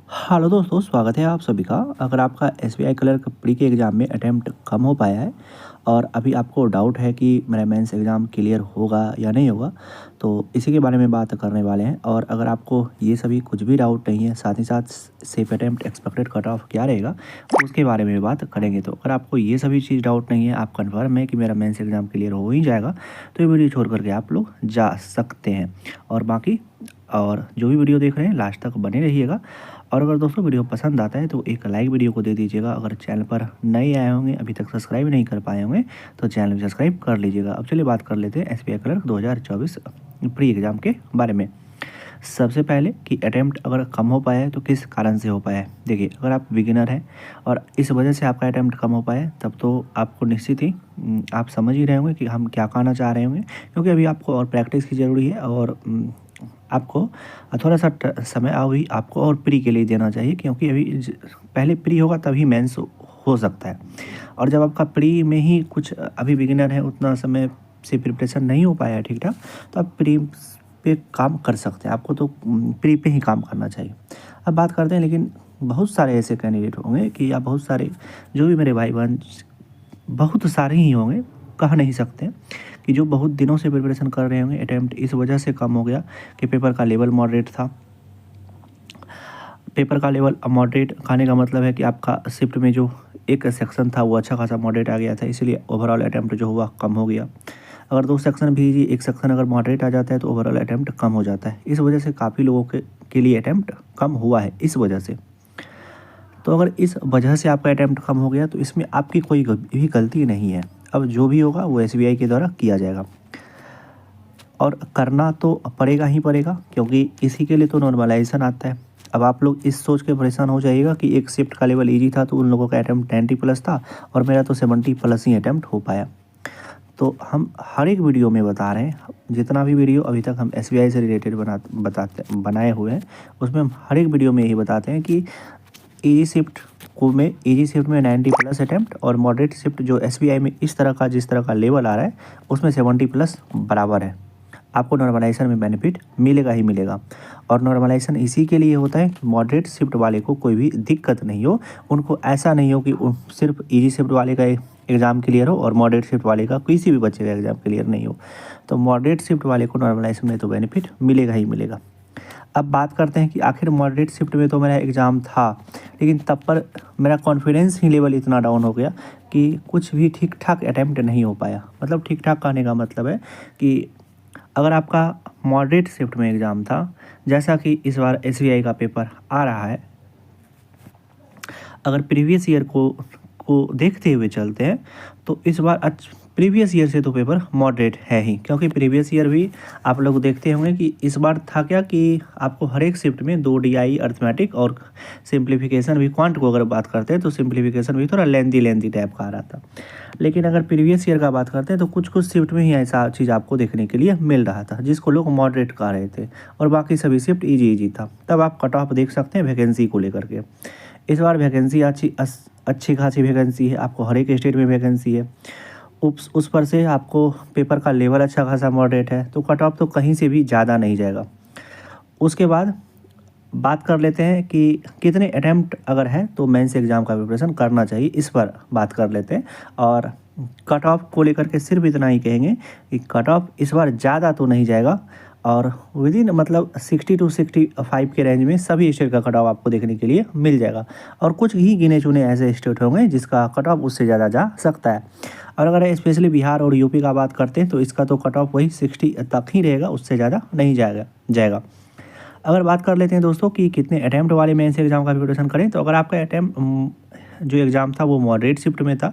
Hello दोस्तों, स्वागत है आप सभी का। अगर आपका एसबीआई क्लर्क प्री के एग्ज़ाम में अटैम्प्ट कम हो पाया है और अभी आपको डाउट है कि मेरा मेंस एग्ज़ाम क्लियर होगा या नहीं होगा, तो इसी के बारे में बात करने वाले हैं। और अगर आपको ये सभी कुछ भी डाउट नहीं है, साथ ही साथ safe attempt expected cut off क्या रहेगा, तो उसके बारे में बात करेंगे। तो अगर आपको ये सभी चीज़ डाउट नहीं है, आप कन्फर्म है कि मेरा मेंस एग्ज़ाम क्लियर हो ही जाएगा, तो ये वीडियो छोड़ करके आप लोग जा सकते हैं। और बाकी जो भी वीडियो देख रहे हैं लास्ट तक बने रहिएगा। और अगर दोस्तों वीडियो पसंद आता है तो एक लाइक वीडियो को दे दीजिएगा। अगर चैनल पर नए आए होंगे, अभी तक सब्सक्राइब नहीं कर पाए होंगे, तो चैनल भी सब्सक्राइब कर लीजिएगा। अब चलिए बात कर लेते हैं एसबीआई क्लर्क 2024 प्री एग्ज़ाम के बारे में। सबसे पहले कि अटैम्प्ट अगर कम हो पाया है तो किस कारण से हो पाया है। देखिए, अगर आप बिगिनर हैं और इस वजह से आपका अटैम्प्ट कम हो पाया है, तब तो आपको निश्चित ही आप समझ ही रहे होंगे कि हम क्या कहना चाह रहे होंगे, क्योंकि अभी आपको और प्रैक्टिस की ज़रूरी है। और आपको थोड़ा सा समय अभी आपको और प्री के लिए देना चाहिए, क्योंकि अभी पहले प्री होगा तभी मेंस हो सकता है। और जब आपका प्री में ही कुछ अभी बिगिनर है, उतना समय से प्रिपरेशन नहीं हो पाया है ठीक ठाक, तो आप प्री पे काम कर सकते हैं। आपको तो प्री पे ही काम करना चाहिए। अब बात करते हैं, लेकिन बहुत सारे ऐसे कैंडिडेट होंगे कि या बहुत सारे जो भी मेरे भाई बहन, बहुत सारे ही होंगे, कह नहीं सकते, कि जो बहुत दिनों से प्रिपरेशन कर रहे होंगे। अटैम्प्ट इस वजह से कम हो गया कि पेपर का लेवल मॉडरेट था। पेपर का लेवल मॉडरेट खाने का मतलब है कि आपका शिफ्ट में जो एक सेक्शन था वो अच्छा खासा मॉडरेट आ गया था, इसलिए ओवरऑल अटैम्प्ट जो हुआ कम हो गया। अगर दो सेक्शन भी एक सेक्शन अगर मॉडरेट आ जाता है तो ओवरऑल अटैम्प्ट कम हो जाता है। इस वजह से काफ़ी लोगों के लिए अटैम्प्ट कम हुआ है इस वजह से। तो अगर इस वजह से आपका अटैम्प्ट कम हो गया तो इसमें आपकी कोई भी गलती नहीं है। अब जो भी होगा वो एसबीआई के द्वारा किया जाएगा, और करना तो पड़ेगा ही पड़ेगा, क्योंकि इसी के लिए तो नॉर्मलाइजेशन आता है। अब आप लोग इस सोच के परेशान हो जाइएगा कि एक शिफ्ट का लेवल इजी था तो उन लोगों का अटैम्प्ट 90+ था और मेरा तो 70+ ही अटैम्प्ट हो पाया। तो हम हर एक वीडियो में बता रहे हैं, जितना भी वीडियो अभी तक हम एसबीआई से रिलेटेड बनाए हुए हैं, उसमें हम हर एक वीडियो में यही बताते हैं कि इजी शिफ्ट में 90+ अटैम्प्ट और मॉडरेट शिफ्ट जो एसबीआई में जिस तरह का लेवल आ रहा है उसमें 70+ बराबर है। आपको नॉर्मलाइजेशन में बेनिफिट मिलेगा ही मिलेगा। और नॉर्मलाइजेशन इसी के लिए होता है कि मॉडरेट शिफ्ट वाले को कोई भी दिक्कत नहीं हो, उनको ऐसा नहीं हो कि सिर्फ इजी शिफ्ट वाले का एग्ज़ाम क्लियर हो और मॉडरेट शिफ्ट वाले का किसी भी बच्चे का एग्ज़ाम क्लियर नहीं हो। तो मॉडरेट शिफ्ट वाले को नॉर्मलाइजेशन में तो बेनिफिट मिलेगा ही मिलेगा। अब बात करते हैं कि आखिर मॉडरेट शिफ्ट में तो मेरा एग्ज़ाम था, लेकिन तब पर मेरा कॉन्फिडेंस ही लेवल इतना डाउन हो गया कि कुछ भी ठीक ठाक अटैम्प्ट नहीं हो पाया। मतलब ठीक ठाक कहने का मतलब है कि अगर आपका मॉडरेट शिफ्ट में एग्ज़ाम था, जैसा कि इस बार एसबीआई का पेपर आ रहा है, अगर प्रीवियस ईयर को देखते हुए चलते हैं तो इस बार प्रीवियस ईयर से तो पेपर मॉडरेट है ही, क्योंकि प्रीवियस ईयर भी आप लोग देखते होंगे कि इस बार था क्या कि आपको हर एक शिफ्ट में 2 डीआई अर्थमेटिक और सिंप्लीफिकेशन भी, क्वांट को अगर बात करते हैं तो सिंप्लीफिकेशन भी थोड़ा लेंदी टाइप का आ रहा था। लेकिन अगर प्रीवियस ईयर का बात करते हैं तो कुछ कुछ शिफ्ट में ही ऐसा चीज़ आपको देखने के लिए मिल रहा था, जिसको लोग मॉडरेट कह रहे थे, और बाकी सभी शिफ्ट ईजी था। तब आप कट ऑफ देख सकते हैं वैकेंसी को लेकर के। इस बार वैकेंसी अच्छी खासी वैकेंसी है, आपको हर एक स्टेट में वैकेंसी है। उस पर से आपको पेपर का लेवल अच्छा खासा मॉडरेट है, तो कट ऑफ तो कहीं से भी ज़्यादा नहीं जाएगा। उसके बाद बात कर लेते हैं कि कितने अटैम्प्ट अगर है तो मेंस एग्ज़ाम का प्रिपरेशन करना चाहिए, इस पर बात कर लेते हैं। और कट ऑफ को लेकर के सिर्फ इतना ही कहेंगे कि कट ऑफ इस बार ज़्यादा तो नहीं जाएगा, और विदिन मतलब 60 to 65 के रेंज में सभी स्टेट का कट ऑफ आपको देखने के लिए मिल जाएगा। और कुछ ही गिने चुने ऐसे स्टेट होंगे जिसका कट ऑफ उससे ज़्यादा जा सकता है। और अगर स्पेशली बिहार और यूपी का बात करते हैं तो इसका तो कट ऑफ वही 60 तक ही रहेगा, उससे ज़्यादा नहीं जाएगा। अगर बात कर लेते हैं दोस्तों कि कितने अटैम्प्ट वाले मेंस एग्ज़ाम का प्रिपरेशन करें, तो अगर आपका जो एग्ज़ाम था वो मॉडरेट शिफ्ट में था,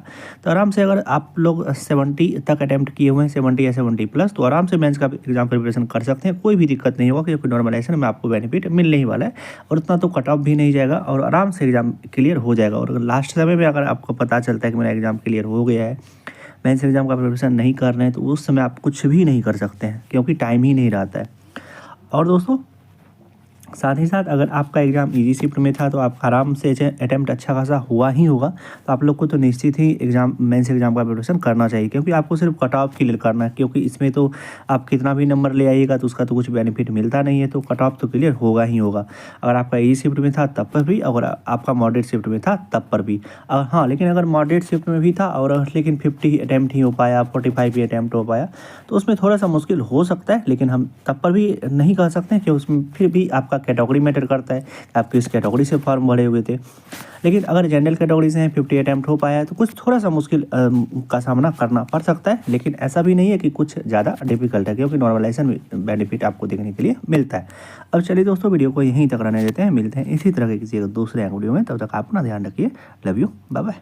तो आराम से अगर आप लोग 70 तक अटैम्प्ट किए हुए हैं, 70 या 70+, तो आराम से मेंस का एग्ज़ाम प्रिपरेशन कर सकते हैं। कोई भी दिक्कत नहीं होगा, क्योंकि नॉर्मलाइजेशन में आपको बेनिफिट मिलने ही वाला है, और उतना तो कट ऑफ भी नहीं जाएगा और आराम से एग्ज़ाम क्लियर हो जाएगा। और लास्ट समय में अगर आपको पता चलता है कि मेरा एग्ज़ाम क्लियर हो गया है, मेंस एग्ज़ाम का प्रिपरेशन नहीं कर रहे हैं, तो उस समय आप कुछ भी नहीं कर सकते हैं, क्योंकि टाइम ही नहीं रहता है। और दोस्तों साथ ही साथ अगर आपका एग्ज़ाम ईजी शिफ्ट में था तो आप आराम से अटैम्प्ट अच्छा खासा हुआ ही होगा, तो आप लोग को तो निश्चित ही एग्ज़ाम मेंस एग्ज़ाम का प्रिपरेशन करना चाहिए, क्योंकि आपको सिर्फ कट ऑफ क्लियर करना है, क्योंकि इसमें तो आप कितना भी नंबर ले आइएगा तो उसका तो कुछ बेनिफिट मिलता नहीं है, तो कट ऑफ तो क्लियर होगा ही होगा। अगर आपका ईजी शिफ्ट में था तब पर भी, अगर आपका मॉडरेट शिफ्ट में था तब पर भी। हाँ, लेकिन अगर मॉडरेट शिफ्ट में भी था और लेकिन 50 अटैम्प्ट ही हो पाया, 45 ही अटैम्प्ट हो पाया, तो उसमें थोड़ा सा मुश्किल हो सकता है, लेकिन हम तब पर भी नहीं कह सकते हैं कि उसमें फिर भी आपका कैटेगरी मैटर करता है कि आप किस कैटेगरी से फॉर्म भरे हुए थे। लेकिन अगर जनरल कैटेगरी से हैं, 50 अटैम्प्ट हो पाया है, तो कुछ थोड़ा सा मुश्किल का सामना करना पड़ सकता है, लेकिन ऐसा भी नहीं है कि कुछ ज़्यादा डिफिकल्ट है, क्योंकि नॉर्मलाइजेशन बेनिफिट आपको देखने के लिए मिलता है। अब चलिए दोस्तों, वीडियो को यहीं तक रहने देते हैं, मिलते हैं इसी तरह के किसी एक दूसरे वीडियो में, तब तक आप अपना ध्यान रखिए। Love you, bye bye.